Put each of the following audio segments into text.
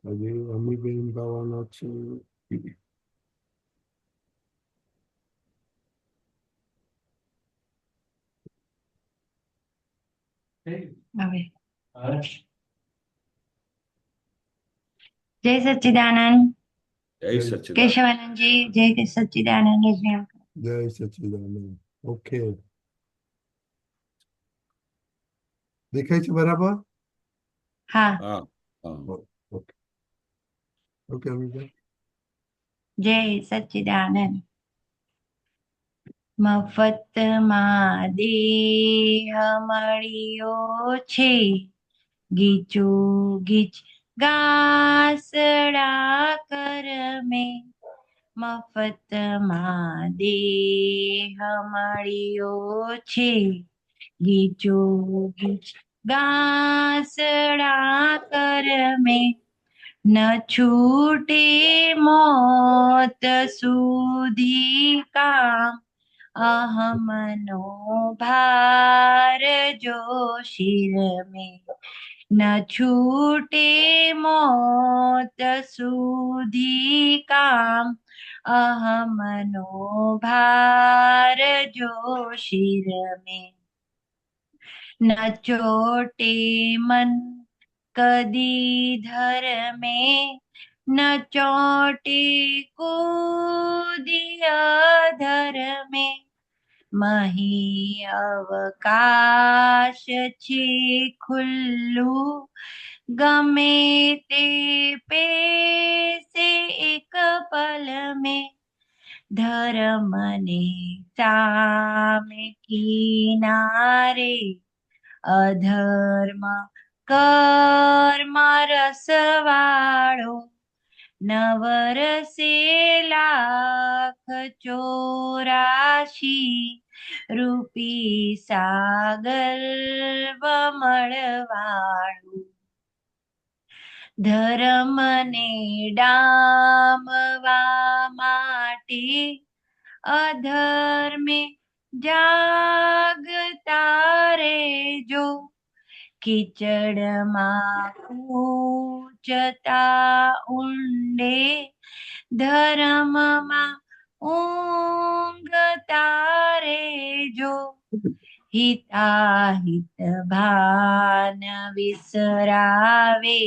આજે અમીબેન ગાવાના છે. હવે જય સચ્ચિદાનંદ. જય સચિદાનંદ. કેશવાનંદજી, જય સચ્ચિદાનંદ. જય સચિદાનંદ. ઓકે, દેખાય છે બરાબર? હા, હા હા. Okay okay Amiben. જય સચ્ચિદાનંદ. મફતમાં દેહ મળ્યો છે, ગીચો ગીચ ગાસડા કરમે. મફતમાં દેહ મળ્યો છે, ગીચો ગીચ ગાસડા કરમે. ન છૂટે મોત સુધી કામ, અહમનો ભાર જો શિર में. ન છૂટે મોત સુધી કામ, અહમનો ભાર જો શિર में. ન ચોટે મન કદી ધર્મે, ન ચોટે કુદિયા ધર્મે. મહી અવકાશ છે ખુલ્લું, ગમે તે પેસે એક પલ में. ધર્મને સામે કિનારે, અધર્મ કર્મ રસવાળો. નવરસે લાખ ચોરાશી, રૂપી સાગર વમળવાળું. ધર્મને ડામવા માટે, અધર્મે જાગતા રહેજો. કીચડમાં કૂચતા ઊંડે, ધર્મમાં ઊંઘતા રહેજો. હિતાહિત ભાન વિસરાવે,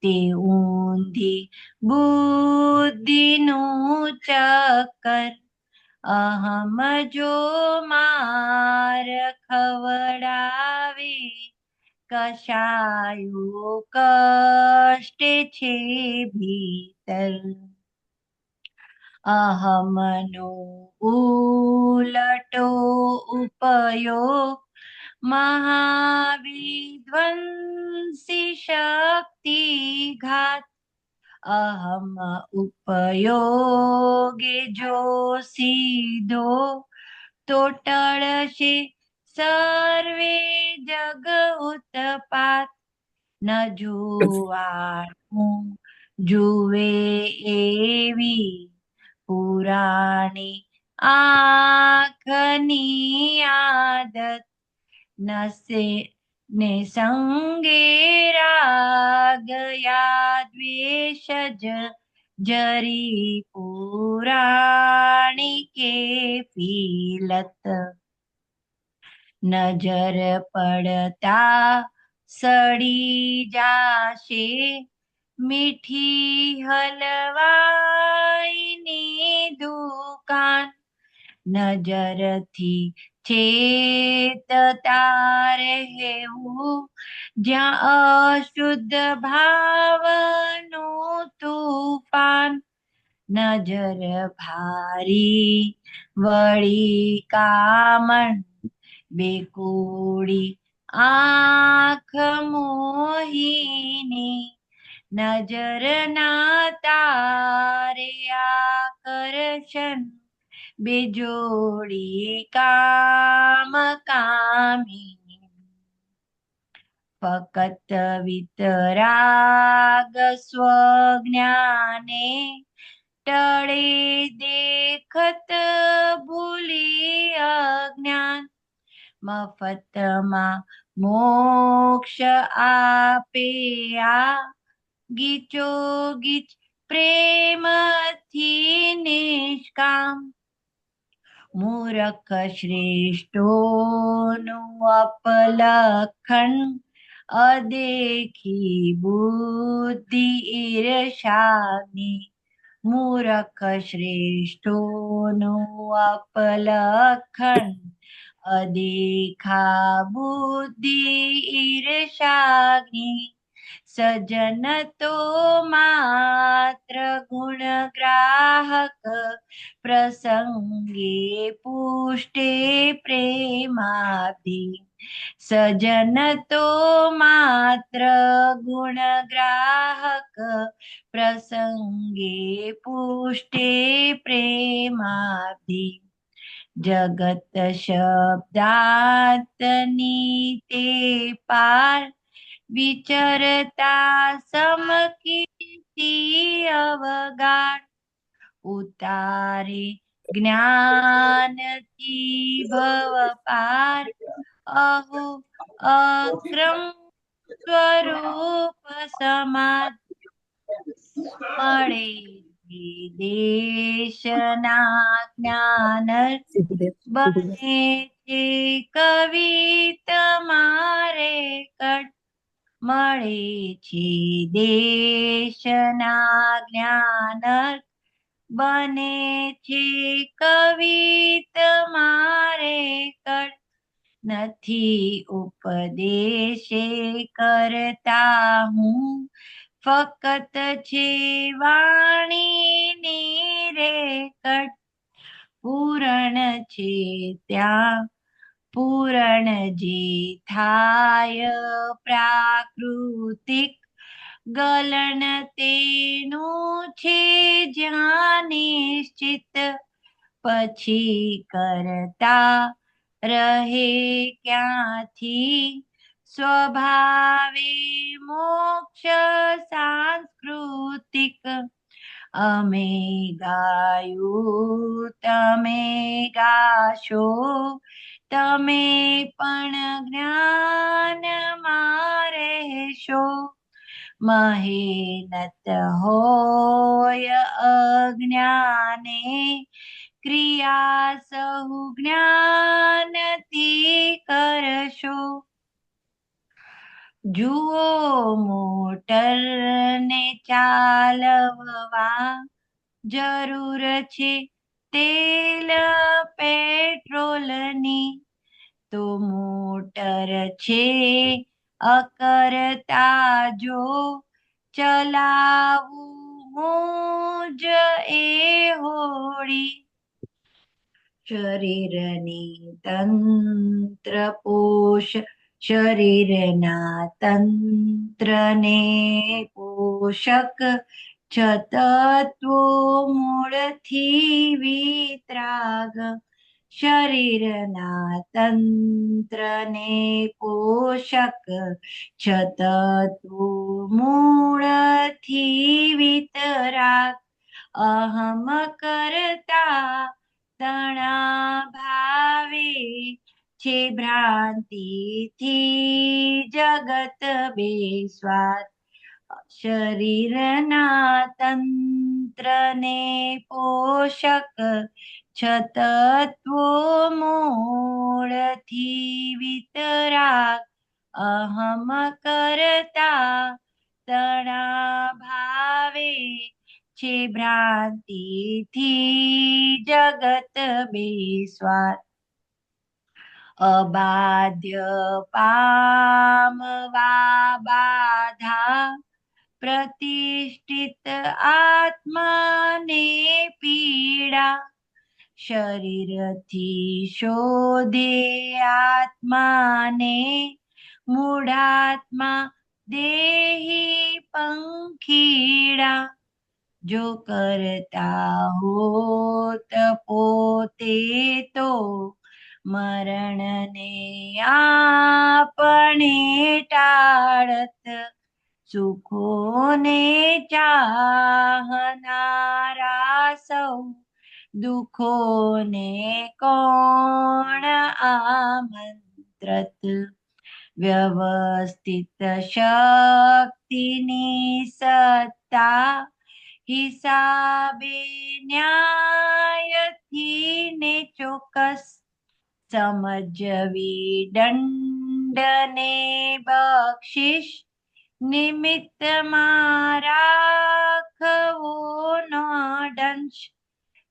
તે ઊંધી બુદ્ધિનું ચક્કર. અહમ જો માર ખવડાવે, કશાયો કષ્ટે છે ભીતર. અહમનો ઉલટો ઉપયોગ, મહાવિધ્વંસી શક્તિઘાત. અહમ ઉપયોગે જો સીધો, તો ટળશે સર્વે જગ ઉત્પાત. ન જોવાનું જુએ એવી, પુરાણી આંખની આદત. નસે ને સંગે રાગ યા દ્વેષ જરી, પુરાણી કે પીલત. નજર પડતા સડી જાશે, મીઠી હલવાઈની દુકાન. નજરથી છેતતા રહેવું, જ્યાં અશુદ્ધ ભાવનું તૂફાન. નજર ભારી વળી કામણ, બેકુડી આંખ મોહિની. નજર ના તારે આકર્ષણ, બેજોડી કામ કામિની. ફકત વિતરાગ સ્વજ્ઞાને, ટળે દેખત ભૂલી અજ્ઞાન. મફતમાં મોક્ષ આપે આ, ગીચો ગીચ પ્રેમથી નિષ્કામ મૂરખ શ્રેષ્ઠોનું અપલખન અદેખી બુદ્ધિ ઈર્ષાની મૂરખ શ્રેષ્ઠોનું અપલખન અદેખા બુદ્ધિ ઈર્ષાની સજન તો માત્ર ગુણ ગ્રાહક પ્રસંગે પુષ્ટે પ્રેમાભી સજન તો માત્ર ગુણ ગ્રાહક પ્રસંગે પુષ્ટે પ્રેમાભી જગત શબ્દાતની તે પાર વિચરતા સમકીર્તિ અવગાઢ ઉતારે જ્ઞાનથી ભવ પાર અહો અક્રમ સ્વરૂપ સમાધ મળે દેશના જ્ઞાન બને છે કવિ તમારે કટ મળે છે દેશના જ્ઞાન બને છે કવિ તમારે કટ નથી ઉપદેશે કરતા હું ફકત છે વાણીની રેકટ પૂરણ છે ત્યાં પૂરણ જે થાય પ્રાકૃતિક ગલન તેનું છે જ્યાં નિશ્ચિત પછી કરતા રહે ક્યાંથી સ્વભાવે મોક્ષ સાંસ્કૃતિક અમે ગાયું તમે ગાશો તમે પણ જ્ઞાનમાં રહેશો મહેનત હોય અજ્ઞાને ક્રિયા સહુ જ્ઞાનથી કરશો જુઓ મોટર ને ચાલવા જરૂર છે તેલ પેટ્રોલની તો મોટર છે અકરતા જો ચલાવું હું જ એ હોડી શરીરની તંત્ર પોષ શરીરના તંત્રને પોષક છ તત્વો મૂળથી વિતરાગ શરીરના તંત્રને પોષક છ તત્વો મૂળથી વિતરાગ અહમ કરતા તણા ભાવે છે ભ્રાંતિથી જગત બેસ્વાદ શરીરના તંત્રને પોષક છ તત્વો મૂળથી વિતરાગ અહમ કરતા તણા ભાવે છે ભ્રાંતિથી જગત બેસ્વાદ અબાધ્ય પામવા બાધા પ્રતિષ્ઠિત આત્માને પીડા શરીરથી શોધે આત્માને મૂઢાત્મા દેહી પંખીડા જો કરતા હોત પોતે તો મરણને આપણે ટાળત સુખોને ચાહનારા સૌ દુઃખોને કોણ આમંત્રત વ્યવસ્થિત શક્તિની સત્તા હિસાબે ન્યાયથી ને ચોક્કસ સમજવી દંડને બક્ષિસ નિમિત્તમાં રાખવો ન દંશ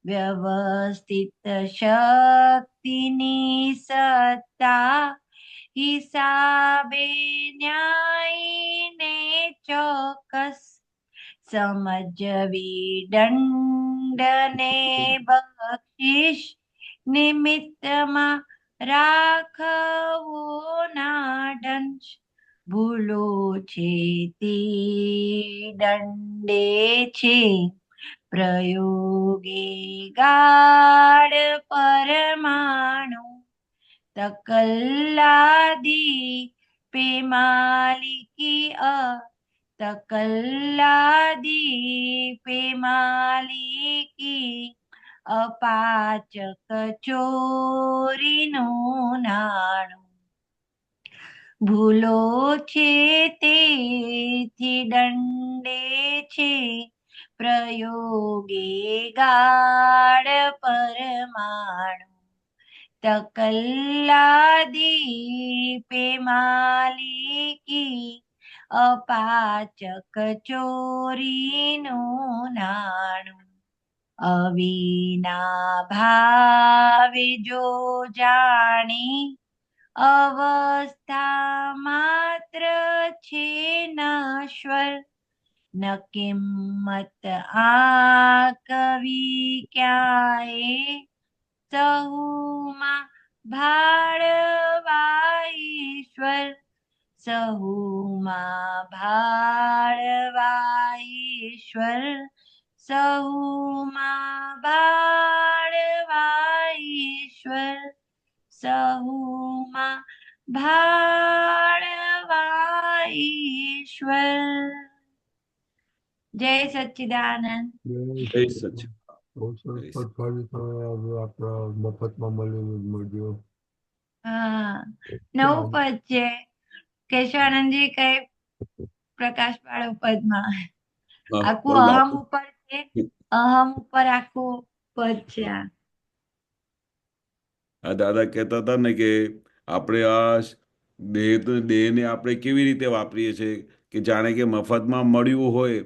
વ્યવસ્થિત શક્તિની સત્તા હિસાબે ન્યાયને ચોક્કસ સમજવી દંડને બક્ષિસ નિમિત્તમાં રાખવો ના દંશ ભૂલો છે તે દંડે છે પ્રયોગે ગાઢ પરમાણુ તકલ્લાદી પેમાલિકી તકલ્લાદી પેમાલિકી અપાચક ચોરીનું નાણું ભૂલો છે તેથી દંડે છે પ્રયોગે ગાઢ પરમાણુ તકલ્લાદી પેમાલિકી અપાચક ચોરીનું નાણું અવિના ભાવે જો જાણી અવસ્થા માત્ર છે નશ્વર ન કિંમત આ કવિ ક્યાંય સહુમાં ભાળવા ઈશ્વર સહુમાં ભાળવા ઈશ્વર સહુમાં ભાળવા ઈશ્વર સહુમાં ભાળવા ઈશ્વર જય સચ્ચિદાનંદ જય જય સચિન. બહુ સરસ પદ આપણા મફતમાં મળ્યો. હા નવું પદ છે કેશવાનંદજી કઈ પ્રકાશ પાડો પદમાં આખું બોલો. અહમ ઉપર છે અહમ ઉપર આખું પદ છે આ દાદા કહેતા હતા ને કે આપણે આ દેહને આપણે કેવી રીતે વાપરીએ છીએ કે જાણે કે મફતમાં મળ્યું હોય,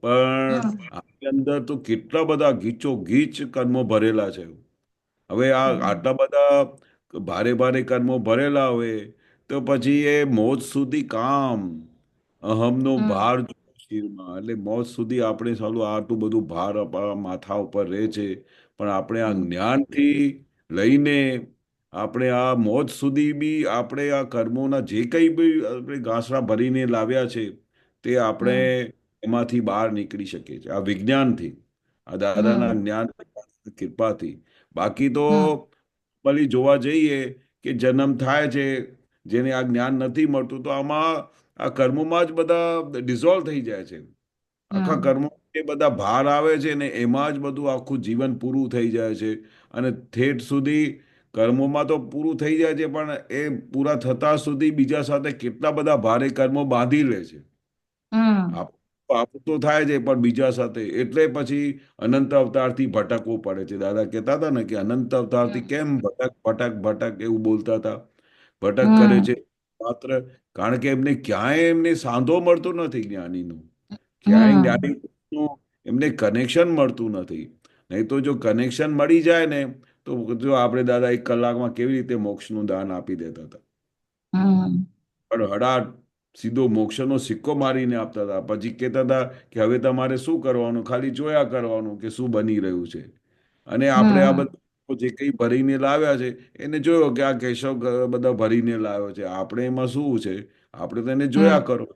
પણ હમ આપણી અંદર તો કેટલા બધા ગીચો ગીચ કર્મો ભરેલા છે. હવે આ હમ આટલા બધા ભારે ભારે કર્મો ભરેલા હોય તો પછી એ મોત સુધી કામ અહમનો હમ ભાર જો શિરમાં, એટલે મોત સુધી આપણે સાલું આટલું બધું ભાર આપણા માથા ઉપર રહે છે, પણ આપણે આ હમ જ્ઞાનથી લઈને આપણે આ મોત સુધી બી આપણે આ કર્મોના જે કંઈ બી આપણે ઘાસરા ભરીને લાવ્યા છે તે આપણે હમ એમાંથી બહાર નીકળી શકીએ છીએ આ વિજ્ઞાનથી, આ દાદાના હમ જ્ઞાન કૃપાથી. બાકી તો હમ ભલી જોવા જઈએ કે જન્મ થાય છે, જેને આ જ્ઞાન નથી મળતું તો આમાં આ કર્મોમાં જ બધા ડિઝોલ્વ થઈ જાય છે. આખા હમ કર્મો એ બધા ભાર આવે છે ને એમાં જ બધું આખું જીવન પૂરું થઈ જાય છે. અને ઠેઠ સુધી કર્મોમાં તો પૂરું થઈ જાય છે, પણ એ પૂરા થતા સુધી બીજા સાથે કેટલા બધા ભારે કર્મો બાંધી લે છે. હમ આપ પાપ તો થાય છે પણ બીજા સાથે, એટલે પછી અનંત અવતારથી ભટકવું પડે છે. દાદા કહેતા હતા ને કે અનંત અવતારથી હમ કેમ ભટક ભટક ભટક એવું બોલતા હતા. ભટક કરે હમ છે માત્ર કારણ કે એમને ક્યાંય એમને સાંધો મળતો નથી જ્ઞાનીનું. ક્યાંય હમ જ્ઞાનીનું એમને કનેક્શન મળતું નથી. નહીં તો જો કનેક્શન મળી જાય ને તો જો આપણે દાદા 1 કલાકમાં કેવી રીતે મોક્ષનું દાન આપી દેતા હતા. હમ પણ હડાટ સીધો મોક્ષનો સિક્કો મારીને આપતા હતા. પછી કહેતા હતા કે હવે તમારે શું કરવાનું, ખાલી જોયા કરવાનું કે શું બની રહ્યું છે. અને આપણે આ હમ બધા જે કંઈ ભરીને લાવ્યા છે એને જોયો કે આ કેશવ બધા ભરીને લાવ્યો છે, આપણે એમાં શું છે, આપણે તો એને જોયા હમ કરો.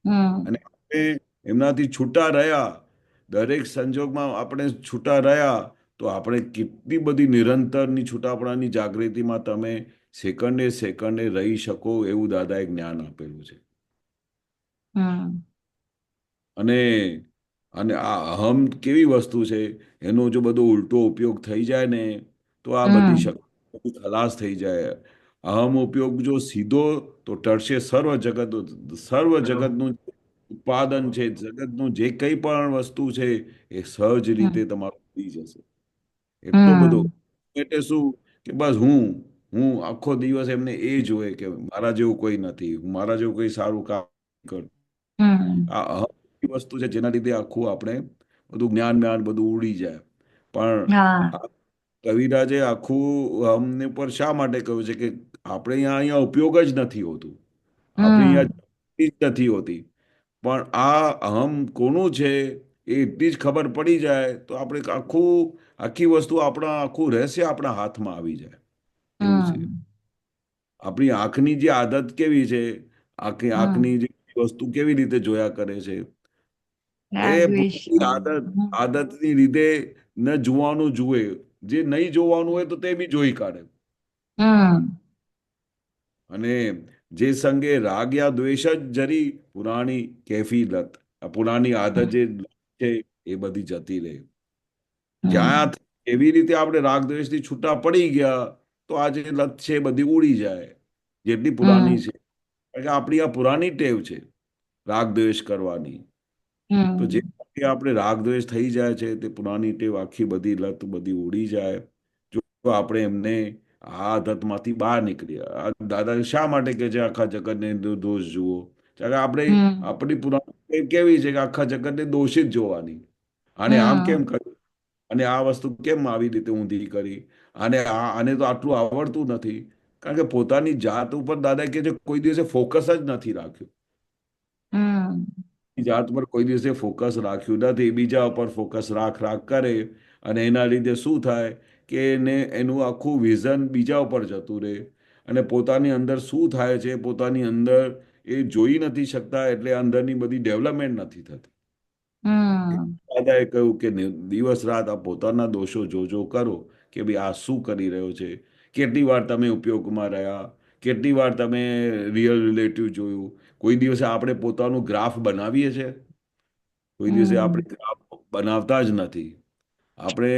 હમ અને આપણે એમનાથી છૂટા રહ્યા, દરેક સંજોગમાં આપણે છૂટા રહ્યા તો આપણે કેટલી બધી નિરંતરની છૂટાપણાની જાગૃતિમાં તમે સેકન્ડે સેકન્ડે રહી શકો એવું દાદાએ જ્ઞાન આપેલું છે. હમ અને અને આ અહમ કેવી વસ્તુ છે, એનો જો બધો ઉલટો ઉપયોગ થઈ જાય ને તો આ બધી હમ શક્તિ ખલાસ થઈ જાય. અહમ ઉપયોગ જો સીધો તો ટળશે સર્વ જગતનું ઉત્પાદન છે, જગતનું જે કંઈ પણ વસ્તુ છે એ સહજ હમ રીતે તમારું થઈ જશે. એટલો બધો હમ એટલે શું કે બસ હું આખો દિવસ એમને એ જોયે કે મારા જેવું કોઈ નથી, મારા જેવું કોઈ સારું કામ કર. હમ આ અહમ એવી વસ્તુ છે જેના લીધે આખું આપણે બધું જ્ઞાન જ્ઞાન બધું ઉડી જાય. પણ હા આ કવિરાજે આખું અમને પર શા માટે કહ્યું છે કે આપણે અહીંયા ઉપયોગ જ નથી હોતું, આપણે અહીંયા હમ જ નથી હોતી. પણ આ અહમ કોનું છે એ એટલી જ ખબર પડી જાય તો આપણે આખી વસ્તુ આખું રહસ્ય આપણા હાથમાં આવી જાય એવું છે. હમ આપણી આંખની જે આદત કેવી છે, હમ આંખની જે વસ્તુ કેવી રીતે જોયા કરે છે, એ રાગ દ્વેષ પોતાની આદતની લીધે ન જોવાનું જુએ, જે નહીં જોવાનું હોય તો તે બી જોઈ કાઢે. હમ અને જે સંગે રાગ યા દ્વેષ જ જરી પુરાણી કેફી લત, આ પુરાણી આદત હમ જે છે એ બધી જતી રહે. હમ જ્યાં એવી રીતે આપણે રાગ દ્વેષથી છૂટા પડી ગયા તો આ જે લત છે એ બધી ઉડી જાય, જેટલી પુરાની હમ છે. કારણ કે આપણી આ પુરાની ટેવ છે રાગ દ્વેષ કરવાની. તો જે હમ આપણે રાગ દ્વેષ થઈ જાય છે તે પુરાની ટેવ આખી બધી લત બધી ઉડી જાય. જો આપણે એમને આ આદતમાંથી બહાર નીકળીએ. આ દાદા શા માટે કે છે આખા જગતને દોષ જુઓ? કારણ કે આપણે હમ આપણી પુરાણી ટેવ કેવી છે કે આખા જગતને દોષિત જોવાની. આને આમ હમ કેમ કર્યું? અને આ વસ્તુ કેમ આવી રીતે ઊંધી કરી? આને તો આટલું આવડતું નથી. કારણ કે પોતાની જાત ઉપર દાદા કે છે કોઈ દિવસે ફોકસ જ નથી રાખ્યું. હમ જાત પર કોઈ દિવસે ફોકસ રાખ્યું નથી, બીજા ઉપર ફોકસ રાખ કરે અને એના લીધે શું થાય કે એનું આખું વિઝન બીજા ઉપર જતું રહે અને પોતાની અંદર શું થાય છે પોતાની અંદર એ જોઈ નથી શકતા, એટલે અંદરની બધી ડેવલપમેન્ટ નથી થતી. હમ દાદાએ કહ્યું કે દિવસ રાત આ પોતાના દોષો જોજો કરો કે ભાઈ આ શું કરી રહ્યો છે, કેટલી વાર તમે ઉપયોગમાં રહ્યા, કેટલી વાર તમે રિયલ રિલેટિવ જોયું. કોઈ દિવસે આપણે પોતાનું ગ્રાફ બનાવીએ છીએ? કોઈ દિવસે આપણે હમ ગ્રાફ બનાવતા જ નથી. આપણે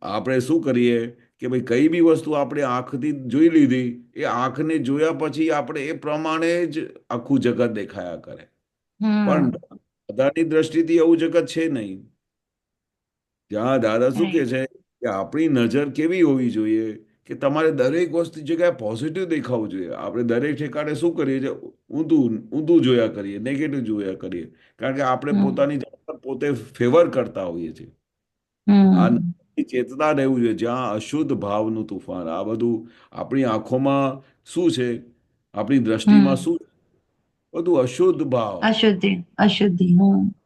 આપણે શું કરીએ કે ભાઈ કઈ બી વસ્તુ આપણે આંખથી જોઈ લીધી, એ આંખને જોયા પછી આપણે એ પ્રમાણે જ આખું જગત દેખાયા કરે. પણ હમ દાદાની દ્રષ્ટિથી એવું જગત છે નહીં. ત્યાં દાદા શું કે રાઈટ છે કે આપણી નજર કેવી હોવી જોઈએ કે તમારે દરેક વસ્તુ જગ્યાએ પોઝિટિવ દેખાવું જોઈએ. આપણે દરેક ઠેકાણે શું કરીએ છીએ? ઊંધું ઊંધું જોયા કરીએ, નેગેટિવ જોયા કરીએ. કારણ કે આપણે હમ પોતાની જાત પર પોતે ફેવર કરતા હોઈએ છીએ. આ હમ ચેતના રહેવું જોઈએ જ્યાં અશુદ્ધ ભાવનું તુફાન. આ બધું આપણી આંખોમાં શું છે, આપણી દ્રષ્ટિમાં હમ શું છે? બધું અશુદ્ધ ભાવ. અશુદ્ધિ અશુદ્ધિ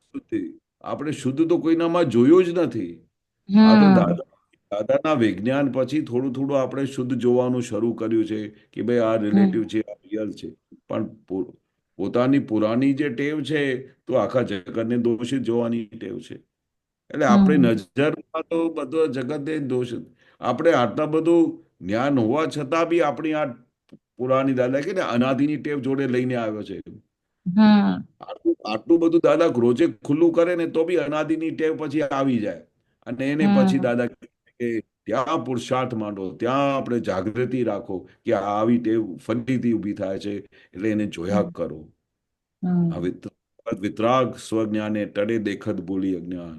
શુદ્ધિ. આપણે શુદ્ધ તો કોઈનામાં જોયું જ નથી. આ તો હમ દાદાના વિજ્ઞાન પછી થોડું થોડું આપણે શુદ્ધ જોવાનું શરૂ કર્યું છે કે ભાઈ આ રિલેટિવ હમ છે, આ રિયલ છે. પણ પોતાની પુરાની જે ટેવ છે તો આખા જગતને દોષિત જોવાની ટેવ છે. એટલે આપણે હમ નજરમાં તો બધો જગતે દોષિત. આપણે આટલા બધું જ્ઞાન હોવા છતાં બી આપણી આ પુરાની દાદા કે ને અનાદિની ટેવ જોડે લઈને આવ્યો છે. હમ આટલું બધું દાદા રોજે ખુલ્લું કરે ને તો બી અનાદિની ટેવ પછી આવી જાય. અને એને પછી હમ દાદા કહે કે ત્યાં પુરુષાર્થ માંડો, ત્યાં આપણે જાગૃતિ રાખો કે આવી ટેવ ફરીથી ઊભી થાય છે એટલે એને જોયા હમ કરો. આ હમ વિતરાગ સ્વજ્ઞાને ટળે દેખત ભૂલી અજ્ઞાન.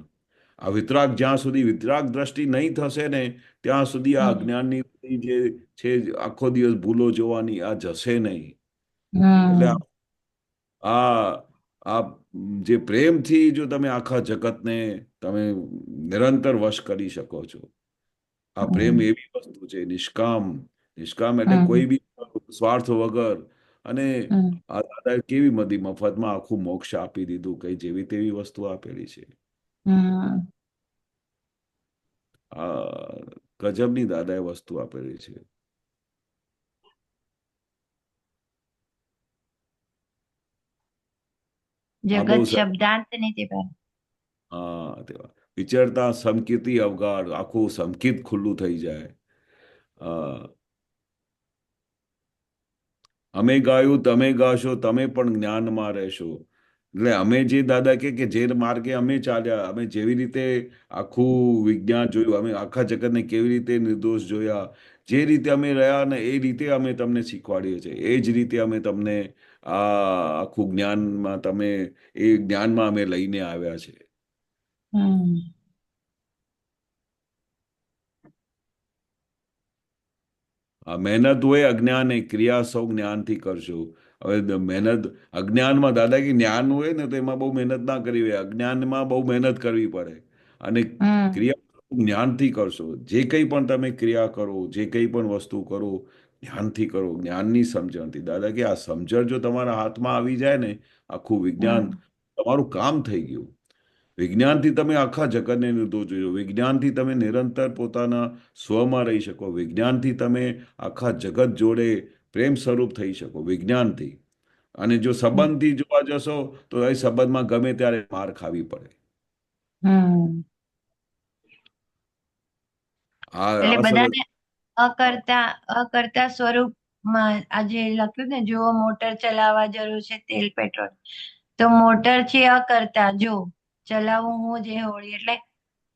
આ વિતરાગ જ્યાં સુધી વિતરાગ દ્રષ્ટિ નહીં થશે ને ત્યાં સુધી આ હમ અજ્ઞાનની જે છે આખો દિવસ ભૂલો જોવાની આ જશે નહીં. એટલે હમ આ આ જે પ્રેમથી જો તમે આખા જગતને તમે નિરંતર વશ કરી શકો છો. આ પ્રેમ હમ એવી વસ્તુ છે નિષ્કામ. નિષ્કામ એટલે કોઈ હમ બી સ્વાર્થ વગર. અને હમ આ દાદાએ કેવી મફતમાં આખું મોક્ષ આપી દીધું, કઈ જેવી તેવી વસ્તુ આપેલી છે. હમ આ ગજબની દાદાએ વસ્તુ આપેલી છે. આ બહુ જગત શબ્દાંત ને તે પર હા તેવા વિચારતા સમકીર્તિ અવગાડ આખું સમકિત ખુલ્લું થઈ જાય. અમે ગાયું તમે ગાશો, તમે પણ જ્ઞાનમાં રહેશો. એટલે અમે જે દાદા કે જે માર્ગે અમે ચાલ્યા, અમે જેવી રીતે આખું વિજ્ઞાન જોયું, અમે આખા જગતને કેવી રીતે નિર્દોષ જોયા, જે રીતે અમે રહ્યા ને એ રીતે અમે તમને શીખવાડીએ છીએ, એ જ રીતે અમે તમને આ આખું જ્ઞાનમાં તમે એ જ્ઞાનમાં અમે લઈને આવ્યા છે. હમ આ મહેનત હોય અજ્ઞાન એ ક્રિયા સૌ જ્ઞાનથી કરશો. હવે મહેનત અજ્ઞાનમાં દાદા કે જ્ઞાન હોય ને તો એમાં બહુ મહેનત ના કરવી હોય, અજ્ઞાનમાં બહુ મહેનત કરવી પડે. અને હમ ક્રિયા જ્ઞાનથી કરશો. જે કંઈ પણ તમે ક્રિયા કરો, જે કંઈ પણ વસ્તુ કરો, જ્ઞાનથી કરો, જ્ઞાનની સમજણથી. દાદા કે આ સમજણ જો તમારા હાથમાં આવી જાય ને, આખું વિજ્ઞાન હમ તમારું કામ થઈ ગયું. વિજ્ઞાનથી તમે આખા જગતને નિર્દોષ જોયો, વિજ્ઞાનથી તમે નિરંતર પોતાના સ્વમાં રહી શકો, વિજ્ઞાનથી તમે આખા જગત જોડે પ્રેમ સ્વરૂપ થઈ શકો વિજ્ઞાનથી. અને જો સંબંધથી જોવા જશો તો એ સંબંધમાં ગમે ત્યારે માર ખાવી પડે. હમ આ એટલે આ સરસ. બધાને અકર્તા સ્વરૂપમાં આજે લખ્યું ને, જો મોટર ચલાવવા જરૂર છે તેલ પેટ્રોલ, તો મોટર છે અકર્તા, જો ચલાવું હું જે હોળી, એટલે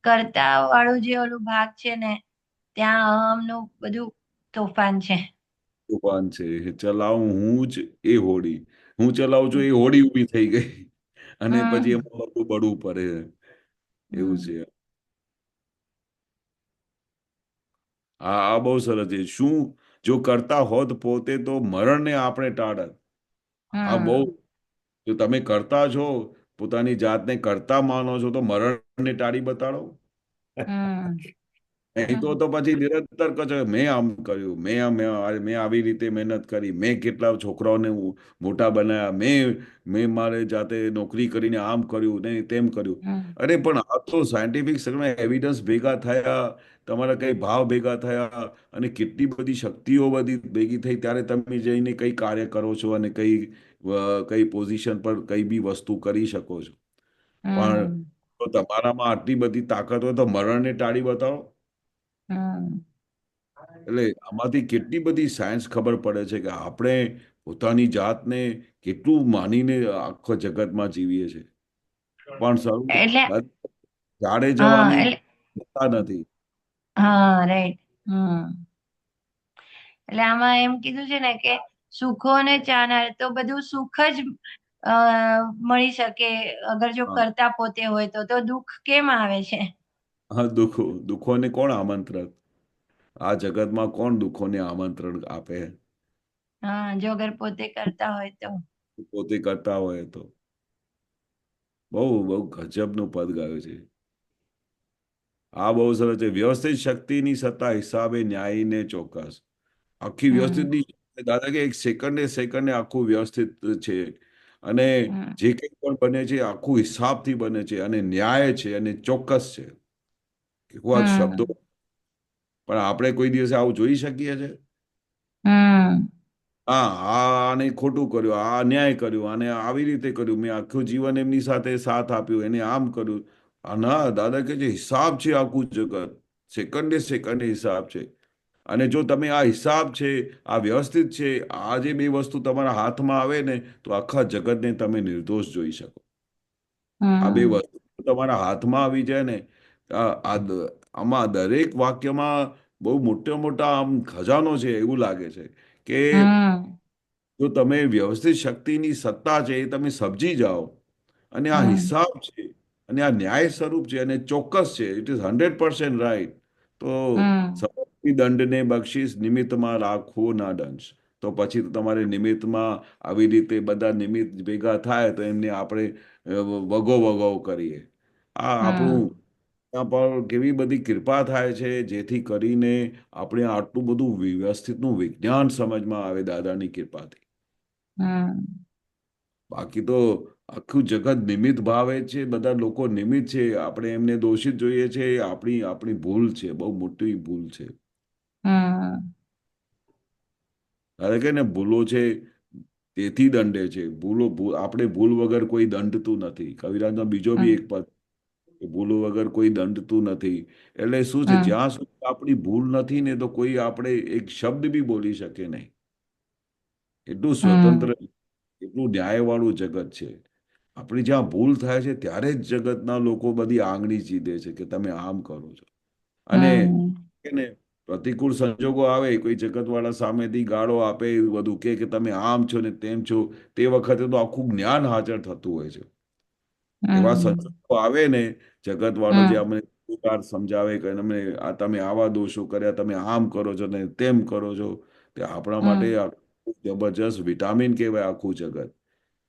કર્તા વાળું જે ઓલું ભાગ છે ને, ત્યાં અહમનું બધું તોફાન છે. તોફાન છે, ચલાવું હું જ એ હોડી, હું ચલાવું છું એ હોડી ઊભી થઈ ગઈ અને પછી હમ એમાં બધું બળવું પડે. એવું હમ છે. આ બહુ સરસ છે. શું જો કરતા હોત પોતે તો મરણને આપણે ટાળત. આ બહુ, હમ જો તમે કરતા છો, પોતાની જાતને કરતા માનો છો, તો મરણને ટાળી બતાડો. હમ નહીં તો હમ પછી નિરંતર કહો છો, મેં આમ કર્યું, મેં આવી રીતે મહેનત કરી, મેં કેટલા છોકરાઓને મોટા બનાવ્યા, મેં મારે જાતે નોકરી કરીને આમ કર્યું ને તેમ કર્યું. હમ અરે પણ આ તો સાયન્ટિફિક એવિડન્સ ભેગા થયા, તમારા કઈ ભાવ ભેગા થયા અને કેટલી બધી શક્તિઓ બધી ભેગી થઈ, ત્યારે તમે જઈને કઈ કાર્ય કરો છો અને કઈ પોઝિશન પર કઈ બી વસ્તુ કરી શકો છો. પણ હમ જો તમારામાં આટલી બધી તાકાત હોય તો મરણને ટાળી બતાવો. હમ એટલે આમાંથી કેટલી બધી સાયન્સ ખબર પડે છે કે આપણે પોતાની જાતને કેટલું માનીને આખા જગતમાં જીવીએ છીએ. પણ એટલે ઝાડે હા જવાની એટલે જતા નથી. હા રાઈટ. એટલે આમાં એમ કીધું છે ને કે સુખોને ચાહનાર તો બધું સુખ જ અ મળી શકે, અગર જો હા, કરતા પોતે હોય તો દુઃખ કેમ આવે છે? હા, દુઃખોને કોણ આમંત્રણ, આ જગતમાં કોણ દુઃખોને આમંત્રણ આપે? હા, જો અગર પોતે કરતા હોય તો. પોતે કરતા હોય તો. બહુ બહુ ગજબનું પદ ગાયું છે. આ બહુ સરસ છે. વ્યવસ્થિત શક્તિની સત્તા હિસાબે ન્યાયીને ચોક્કસ. આખી વ્યવસ્થિત હમ ની દાદા કે એક સેકન્ડે સેકન્ડે આખું વ્યવસ્થિત છે. અને હમ જે કંઈ પણ બને છે આખું હિસાબથી બને છે અને ન્યાય છે અને ચોક્કસ છે. કેવા શબ્દો! હમ પણ આપણે કોઈ દિવસે આવું જોઈ શકીએ છે? હમ હા, આને ખોટું કર્યું, આ અન્યાય કર્યું, આને આવી રીતે કર્યું, મેં આખું જીવન એમની સાથે સાથ આપ્યો, એને આમ કર્યું. ના, દાદા કે જે હિસાબ છે આખું જગત, સેકન્ડે સેકન્ડે હિસાબ છે. અને જો તમે આ હિસાબ છે, આ વ્યવસ્થિત છે, આ જે બે વસ્તુ તમારા હાથમાં આવે ને, તો આખા જગતને તમે નિર્દોષ જોઈ શકો. આ બે હમ વસ્તુ તમારા હાથમાં આવી જાય ને, આમાં દરેક વાક્યમાં બહુ મોટા મોટા આમ ખજાનો છે એવું લાગે છે કે હમ જો તમે વ્યવસ્થિત શક્તિની સત્તા છે એ તમે સમજી જાઓ, અને આ હમ હિસાબ છે, અને આ ન્યાય સ્વરૂપ છે, અને ચોક્કસ છે, ઇટ ઇઝ 100% રાઈટ. તો હમ સમજથી દંડને બક્ષિસ નિમિત્તમાં રાખવો ના દંશ. તો પછી તો તમારે નિમિત્તમાં આવી રીતે બધા નિમિત્ત ભેગા થાય તો એમને આપણે વગો વગો કરીએ. આ આપણું હમ ત્યાં પર કેવી બધી કૃપા થાય છે, જેથી કરીને આપણે આટલું બધું વ્યવસ્થિતનું વિજ્ઞાન સમજમાં આવે દાદાની કૃપાથી. હમ બાકી તો આખું જગત નિમિત્ત ભાવે છે, બધા લોકો નિમિત્ત છે, આપણે એમને દોષિત જોઈએ છે, આપણી આપણી ભૂલ છે, બહુ મોટી ભૂલ છે. હમ અરે કે ને ભૂલો છે તેથી દંડે છે. આપણે ભૂલ વગર કોઈ દંડતું નથી. કવિરાજનો બીજો બી એક હમ પદ કે ભૂલો વગર કોઈ દંડતું નથી. એટલે શું છે, હમ જ્યાં સુધી આપણી ભૂલ નથી ને તો કોઈ આપણે એક શબ્દ બી બોલી શકે નહીં. એટલું સ્વતંત્ર, હમ એટલું ન્યાયવાળું જગત છે. આપણી જ્યાં ભૂલ થાય છે ત્યારે જ જગતના લોકો બધી આંગળી ચીંધે છે કે તમે આમ કરો છો. અને હમ કે ને પ્રતિકૂળ સંજોગો આવે, કોઈ જગતવાળા સામેથી ગાળો આપે, બધું કે તમે આમ છો ને તેમ છો, તે વખતે તો આખું જ્ઞાન હાજર થતું હોય છે. એવા હમ સંજોગો આવે ને, જગત વાળો જે હમ અમને સમજાવે કે અમે આ તમે આવા દોષો કર્યા, તમે આમ કરો છો ને તેમ કરો છો, તે આપણા માટે હમ આખું જબરજસ્ત વિટામિન કહેવાય આખું જગત.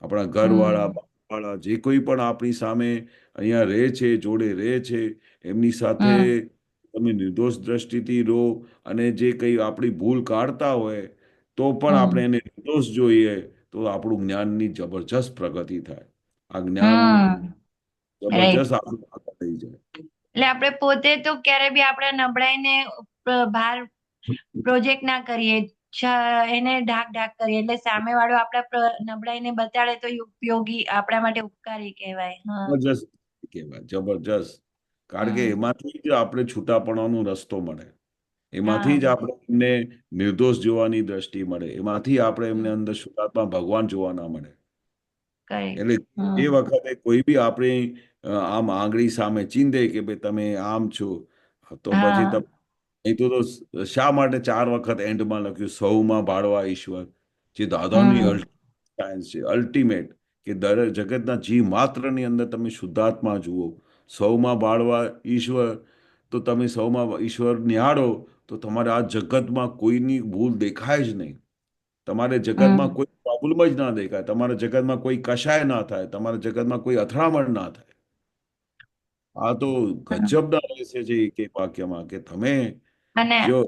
આપણા ઘરવાળા, હમ બાળવાળા જે કોઈ પણ આપણી સામે અહીંયા રહે છે, જોડે રહે છે, એમની સાથે હમ તમે નિર્દોષ દ્રષ્ટિથી રહો, અને જે કંઈ આપણી ભૂલ કાઢતા હોય તો પણ આપણે હમ એને નિર્દોષ જોઈએ, તો આપણું જ્ઞાનની જબરજસ્ત પ્રગતિ થાય. આ જ્ઞાન હમ રાઈટ. જબરજસ્ત આપણું આગળ લઈ જાય. એટલે આપણે પોતે તો ક્યારે બી આપણા નબળાઈને ભાર પ્રોજેક્ટ ના કરીએ, એને ઢાક ઢાક કરીએ, એટલે સામે વાળો આપણા નબળાઈને બતાડે તો એ ઉપયોગી, આપણા માટે ઉપકારી કહેવાય. હા. જબરજસ્ત કહેવાય, જબરજસ્ત. કારણ કે હમ એમાંથી જ આપણે છૂટાપણાનો રસ્તો મળે, એમાંથી જ હા. આપણે એમને નિર્દોષ જોવાની દ્રષ્ટિ મળે, એમાંથી આપણે એમને હમ અંદર શુદ્ધાત્મા ભગવાન જોવા ના મળે. કરેક્ટ. એટલે એ હમ વખતે કોઈ બી આપણી આમ આંગળી સામે ચીંધે કે ભાઈ તમે આમ છો, તો પછી હા. નહીં તો શા માટે 4 વખત એન્ડમાં લખ્યું સૌમાં બાળવા ઈશ્વર, જે દાદાની હમ સાયન્સ છે અલ્ટિમેટ, કે દરેક જગતના જીવ માત્રની અંદર તમે શુદ્ધાત્મા જુઓ, સૌમાં બાળવા ઈશ્વર, તો તમે સૌમાં ઈશ્વર નિહાળો, તો તમારે આ જગતમાં કોઈની ભૂલ દેખાય જ નહીં. તમારે જગતમાં હમ કોઈ પ્રોબ્લેમ જ ના દેખાય, તમારા જગતમાં કોઈ કશાય ના થાય, તમારા જગતમાં કોઈ અથડામણ ના થાય. આ તો હમ. ગજબના રહેશે છે એક એક વાક્યમાં, કે તમે અને જો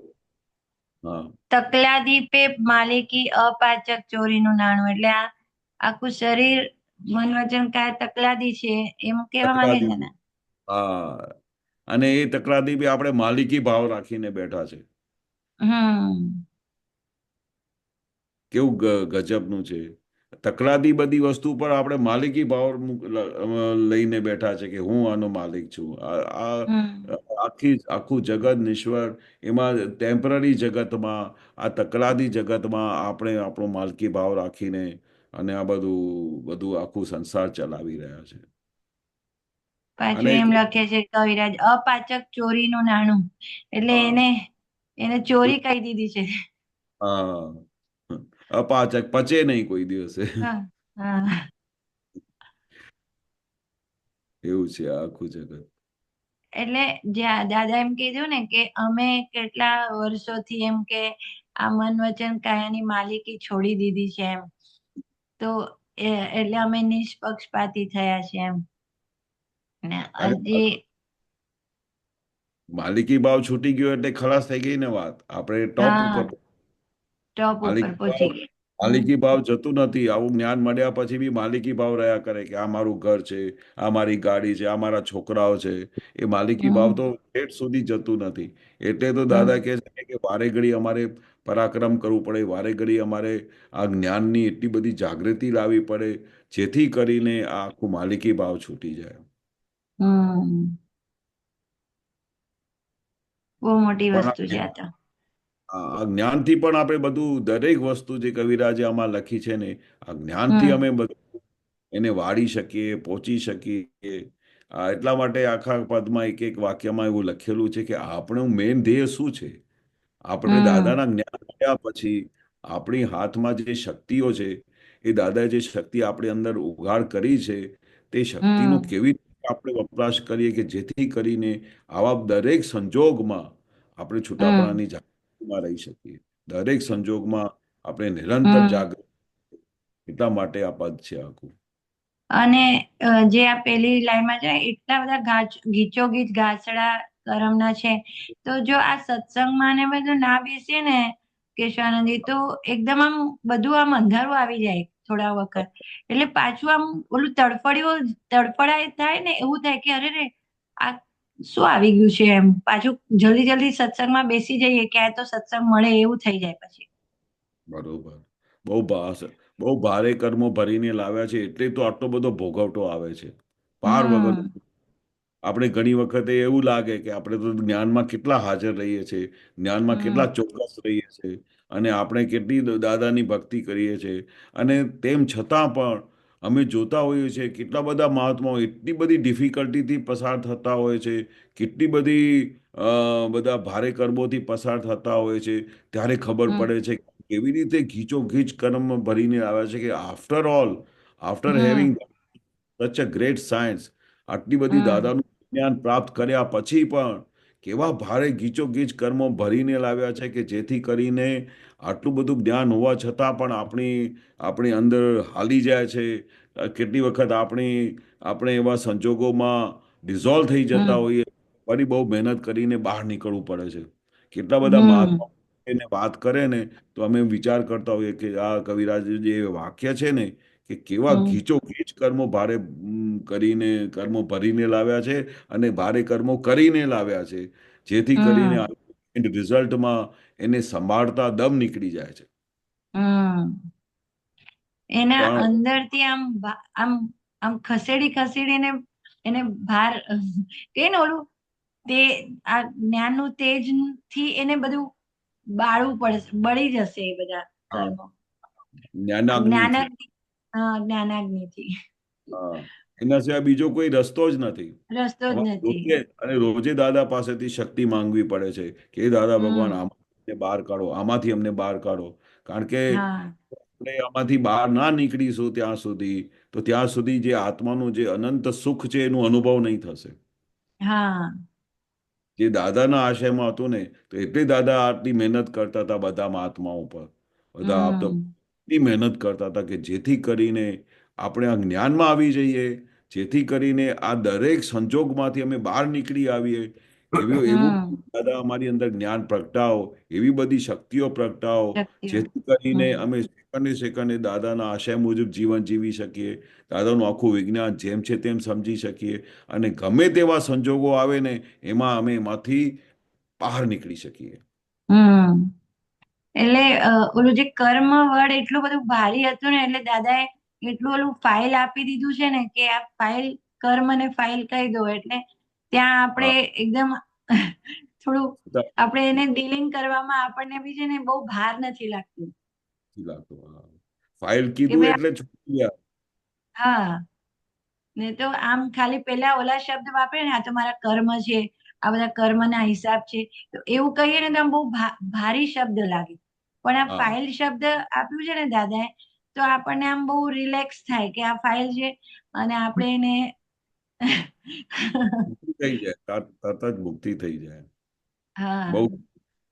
હા તકલાદીપે માલિકી અપાચક ચોરીનું નાણું, એટલે આ આખું શરીર મન વચન કાયા તકલાદી છે એમ કેવા માંગે છે તકલાદી, ને. હા, અને એ તકલાદી બી આપણે માલિકી ભાવ રાખીને બેઠા છે. હમ કેવું ગજબનું છે. તકલાદી બધી વસ્તુ પર આપણે માલિકી ભાવ લઈને બેઠા છે, કે હું આનો માલિક છું. હમ આખું જગત નિશ્વર, એમાં ટેમ્પરરી જગતમાં, આ તકલાદી જગતમાં આપણે આપણો માલકી ભાવ રાખીને અને આ બધું બધું આખું સંસાર ચલાવી રહ્યા છે. પાછું અને એમ લખે છે કવિરાજ, અપાચક ચોરીનું નાણું, એટલે હા એને એને ચોરી કહી દીધી છે. હા, અપાચક પચે નહીં કોઈ દિવસે. હા હા. એવું છે આખું જગત. એટલે જ્યાં દાદા એમ કીધું ને કે અમે કેટલા વર્ષોથી એમ કે આ મન વચન કાયાની માલિકી છોડી દીધી છે એમ, તો એટલે અમે નિષ્પક્ષપાતી થયા છે એમ. ને અરે હજી માલિકી ભાવ છૂટી ગયો એટલે ખલાસ થઈ ગઈ ને વાત, આપણે ટોપ હા ઉપર. ટોપ ઉપર માલિકી ભાવ પહોંચી ગયા. હમ માલિકી ભાવ જતું નથી. આવું જ્ઞાન મળ્યા પછી બી માલિકી ભાવ રહ્યા કરે, કે આ મારું ઘર છે, આ મારી ગાડી છે, આ મારા છોકરાઓ છે. એ માલિકી ભાવ હમ તો ઠેઠ સુધી જતું નથી. એટલે તો દાદા હમ કહે છે કે વારે ઘડી અમારે પરાક્રમ કરવું પડે, વારે ઘડી અમારે આ જ્ઞાનની એટલી બધી જાગૃતિ લાવવી પડે, જેથી કરીને આ આખું માલિકી ભાવ છૂટી જાય. હમ બહુ મોટી પણ વસ્તુ છે આ તો. આ જ્ઞાનથી પણ આપણે બધું, દરેક વસ્તુ જે કવિરાજે આમાં લખી છે ને, આ જ્ઞાનથી હમ અમે બધું એને વાળી શકીએ, પહોંચી શકીએ. એટલા માટે આખા પદમાં એક એક વાક્યમાં એવું લખેલું છે કે આપણું મેન ધ્યેય શું છે. આપણે હમ દાદાના જ્ઞાન મળ્યા પછી આપણી હાથમાં જે શક્તિઓ છે, એ દાદાએ જે શક્તિ આપણી અંદર ઉઘાડ કરી છે, તે શક્તિનો હમ કેવી રીતે આપણે વપરાશ કરીએ, કે જેથી કરીને આવા દરેક સંજોગમાં આપણે હમ છૂટાપણાની જાગૃતિમાં રહી શકીએ. દરેક સંજોગમાં આપણે નિરંતર હમ જાગૃત. એટલા માટે આ પદ છે આખું. અને જે આ પેલી લાઈનમાં છે એટલા બધા ગીચો ગીચ ગાસડા કરમના છે, તો જો આ સત્સંગમાં ને બધું ના બેસીએ ને કેશવાનંદી, તો એકદમ આમ બધું આમ અંધારું આવી જાય થોડા વખત, એટલે પાછું આમ ઓલું તડફડાય થાય ને, એવું થાય કે અરે રે આ શું આવી ગયું છે એમ, પાછું જલ્દી જલ્દી સત્સંગમાં બેસી જઈએ કે આ તો સત્સંગ મળે એવું થઈ જાય પછી. બરોબર. બહુ બહુ ભારે કર્મો ભરીને લાવ્યા છે, એટલે તો આટલો બધો ભોગવટો આવે છે. પાર વગર. હમ આપણે ઘણી વખતે એવું લાગે કે આપણે તો જ્ઞાનમાં કેટલા હાજર રહીએ છીએ, જ્ઞાનમાં કેટલા હમ ચોક્કસ રહીએ છીએ, અને આપણે કેટલી દાદાની ભક્તિ કરીએ છીએ, અને તેમ છતાં પણ અમે જોતા હોઈએ છીએ કેટલા બધા મહાત્માઓ એટલી બધી ડિફિકલ્ટીથી પસાર થતા હોય છે, કેટલી બધી બધા ભારે કર્મોથી પસાર થતા હોય છે, ત્યારે ખબર હમ પડે છે કે કેવી રીતે ઘીચોઘીચ કર્મ ભરીને આવે છે કે આફ્ટર ઓલ, આફ્ટર હમ having such a great science, આટલી બધી હમ દાદાનું જ્ઞાન પ્રાપ્ત કર્યા પછી પણ કેવા ભારે ગીચોગીચ કર્મો ભરીને લાવ્યા છે કે જેથી કરીને આટલું બધું જ્ઞાન હોવા છતાં પણ આપણી અંદર હાલી જાય છે. કેટલી વખત આપણે એવા સંજોગોમાં ડિઝોલ્વ થઈ જતા હમ હોઈએ, ફરી બહુ મહેનત કરીને બહાર નીકળવું પડે છે. કેટલા બધા હમ મહાત્મા એને વાત કરે ને તો અમે વિચાર કરતા હોઈએ કે આ કવિરાજ જે વાક્ય છે ને કે કેવા હમ ઘીચો ઘીચ કર્મો ભારે કરીને કર્મો ભરીને લાવ્યા છે અને ભારે કર્મો કરીને લાવ્યા છે, જેથી કરીને હમ રિઝલ્ટમાં એને સંભાળતા દમ નીકળી જાય છે. હમ એના પણ અંદરથી આમ આમ ખસેડી ખસેડીને એને બહાર કે ને ઓલું તે આ જ્ઞાનનું તેજ થી એને બધું બાળવું પડશે, બળી જશે એ બધા હા, કર્મો જ્ઞાનાગ્નિથી. જ્ઞાનાગ્નિ. હા, જ્ઞાનાગ્નિથી હા, એના સિવાય બીજો કોઈ રસ્તો જ નથી. રસ્તો જ અમારે નથી. રોજે દાદા પાસેથી શક્તિ માંગવી પડે છે કે "હે દાદા ભગવાન હમ આમાંથી બહાર કાઢો, આમાંથી અમને બહાર કાઢો." કારણ કે હા આપણે આમાંથી બહાર ના નીકળીશું ત્યાં સુધી, તો ત્યાં સુધી જે આત્માનું જે અનંત સુખ છે એનું અનુભવ નહીં થશે. હા જે દાદાના આશયમાં હતું ને, તો એટલે દાદા આટલી મહેનત કરતા હતા બધા મહાત્માઓ પર. બધા આપ તો હમ એટલી મહેનત કરતા હતા કે જેથી કરીને આપણે આ જ્ઞાનમાં આવી જઈએ, જેથી કરીને આ દરેક સંજોગમાંથી અમે બહાર નીકળી આવીએ. એવું હમ દાદા અમારી અંદર જ્ઞાન પ્રગટાવો, એવી બધી શક્તિઓ પ્રગટાવો, શક્તિઓ. જેથી કરીને હમ અમે સેકન્ડે સેકન્ડે દાદાના આશય મુજબ જીવન જીવી શકીએ, દાદાનું આખું વિજ્ઞાન જેમ છે તેમ સમજી શકીએ, અને ગમે તેવા સંજોગો આવે ને એમાં અમે એમાંથી બહાર નીકળી શકીએ. હમ એટલે ઓલું જે કર્મ વડ એટલું બધું ભારી હતું ને, એટલે દાદાએ એટલું ઓલું ફાઇલ આપી દીધું છે ને કે આ ફાઇલ કર્મ ને ફાઇલ કહી દો એટલે ત્યાં આપણે હા, એકદમ થોડું આપણે એને ડીલિંગ કરવામાં આપણને બી છે ને બહુ ભાર નથી લાગતું નથી લાગતું. હા. ફાઇલ કે કીધું ભાઈ એટલે છૂટી ગયા. હા, ને તો આમ ખાલી પેલા ઓલા શબ્દ વાપરે ને, આ તો મારા કર્મ છે, આ બધા કર્મના હિસાબ છે, તો એવું કહીએ ને તો આમ બહુ ભારી શબ્દ લાગે. પણ આ હા, ફાઇલ શબ્દ આપ્યું છે ને દાદાએ, તો આપણને આમ બહુ રિલેક્સ થાય કે આ ફાઇલ છે અને આપણે એને મુક્તિ થઈ જાય, તરત જ મુક્તિ થઈ જાય. હા બહુ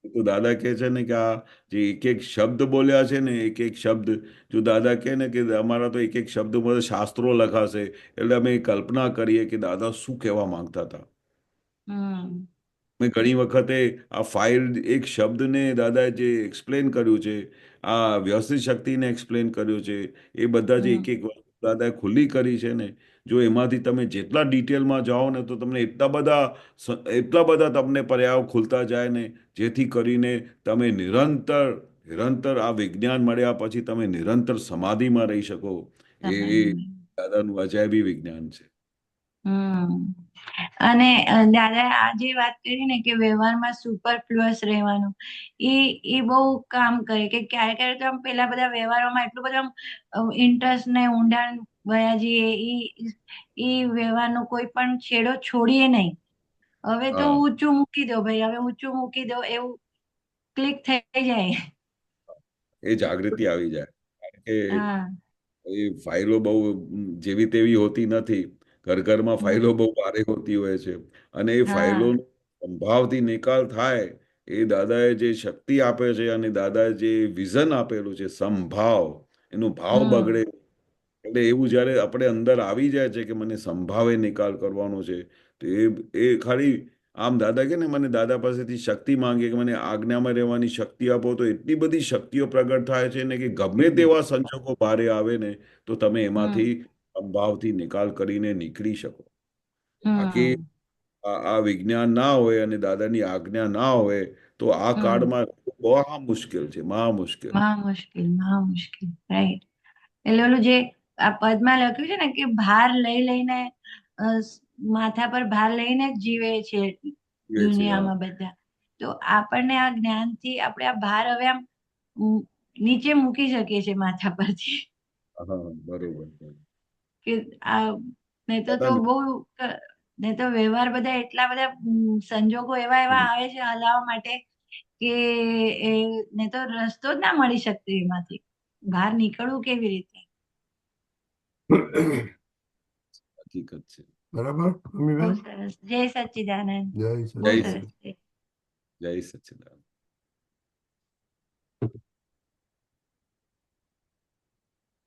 તો દાદા કહે છે ને કે આ જે એક એક શબ્દ બોલ્યા છે ને, એક એક શબ્દ, જો દાદા કહે ને કે અમારા તો એક એક શબ્દમાં શાસ્ત્રો લખાશે, એટલે અમે કલ્પના કરીએ કે દાદા શું કહેવા માંગતા હતા. હમ મેં ઘણી વખતે આ ફાઇલ એક શબ્દને દાદાએ જે એક્સપ્લેન કર્યું છે, આ વ્યવસ્થિત શક્તિને એક્સપ્લેન કર્યું છે, એ બધા જે એક હમ એક વસ્તુ દાદાએ ખુલ્લી કરી છે ને, જો એમાંથી તમે જેટલા ડિટેલમાં જાઓ ને તો તમને એટલા બધા તમને પર્યાયો ખુલતા જાય ને, જેથી કરીને તમે નિરંતર આ વિજ્ઞાન મળ્યા પછી તમે નિરંતર સમાધિમાં રહી શકો. એ સમાધિમાં. દાદાનું અજાયબી વિજ્ઞાન છે. હમ અને દાદા આ જે વાત કરી ને કે વ્યવહારમાં સુપરફ્લુઅસ રહેવાનું, એ એ બહુ કામ કરે કે ક્યારે ક્યારે તો આમ પેલા બધા વ્યવહારોમાં એટલું બધું આમ ઇન્ટરેસ્ટ ને ઊંડાણ વયા જઈએ, એ વ્યવહારનો કોઈ પણ છેડો છોડીએ નહીં. હવે તો હા, ઊંચું મૂકી દો ભાઈ, હવે ઊંચું મૂકી દો એવું ક્લિક થઈ જાય. એ જાગૃતિ આવી જાય. કારણ કે હા એ ફાઇલો બહુ જેવી તેવી હોતી નથી. ઘરમાં હમ ફાઇલો બહુ ભારે હોતી હોય છે. અને એ હા ફાઇલોનો સંભાવથી નિકાલ થાય, એ દાદાએ જે શક્તિ આપે છે અને દાદાએ જે વિઝન આપેલું છે, સંભાવ, એનો ભાવ બગડે. હમ એટલે એવું જ્યારે આપણે અંદર આવી જાય છે કે મને સંભાવે નિકાલ કરવાનો છે, તો એ ખાલી આમ દાદા કે ને મને દાદા પાસેથી શક્તિ માંગે કે મને આજ્ઞામાં રહેવાની શક્તિ આપો, તો એટલી બધી શક્તિઓ પ્રગટ થાય છે ને કે ગમે તેવા સંજોગો ભારે આવે ને તો તમે હમ એમાંથી સંભાવથી નિકાલ કરીને નીકળી શકો. બાકી હમ આ વિજ્ઞાન ના હોય અને દાદાની આજ્ઞા ના હોય તો આ હમ કાળમાં બહુ મુશ્કેલ છે, મહા મુશ્કેલ. મહા મુશ્કેલ, રાઈટ. એટલે ઓલું જે આ પદમાં લખ્યું છે ને કે ભાર લઈ લઈને અ, માથા પર ભાર લઈને જ જીવે છે એ છે. હા, દુનિયામાં બધા. તો આપણને આ જ્ઞાનથી આપણે આ ભાર હવે આમ ઉમ, નીચે મૂકી શકીએ છીએ માથા પરથી. હા, બરોબર છે. કે આ નહીં તો બધાને બહુ નહીં તો વ્યવહાર બધા એટલા બધા સંજોગો એવા એવા આવે છે હલાવવા માટે કે એ નહીં તો રસ્તો જ ના મળી શકતો એમાંથી બહાર નીકળવું કેવી રીતે. હકીકત છે. બરાબર બહુ અમીબેન? સરસ. જય સચ્ચિદાનંદ. જય બહુ જય સચિદાનંદ. સરસ છે. જય સચ્ચિદાનંદ.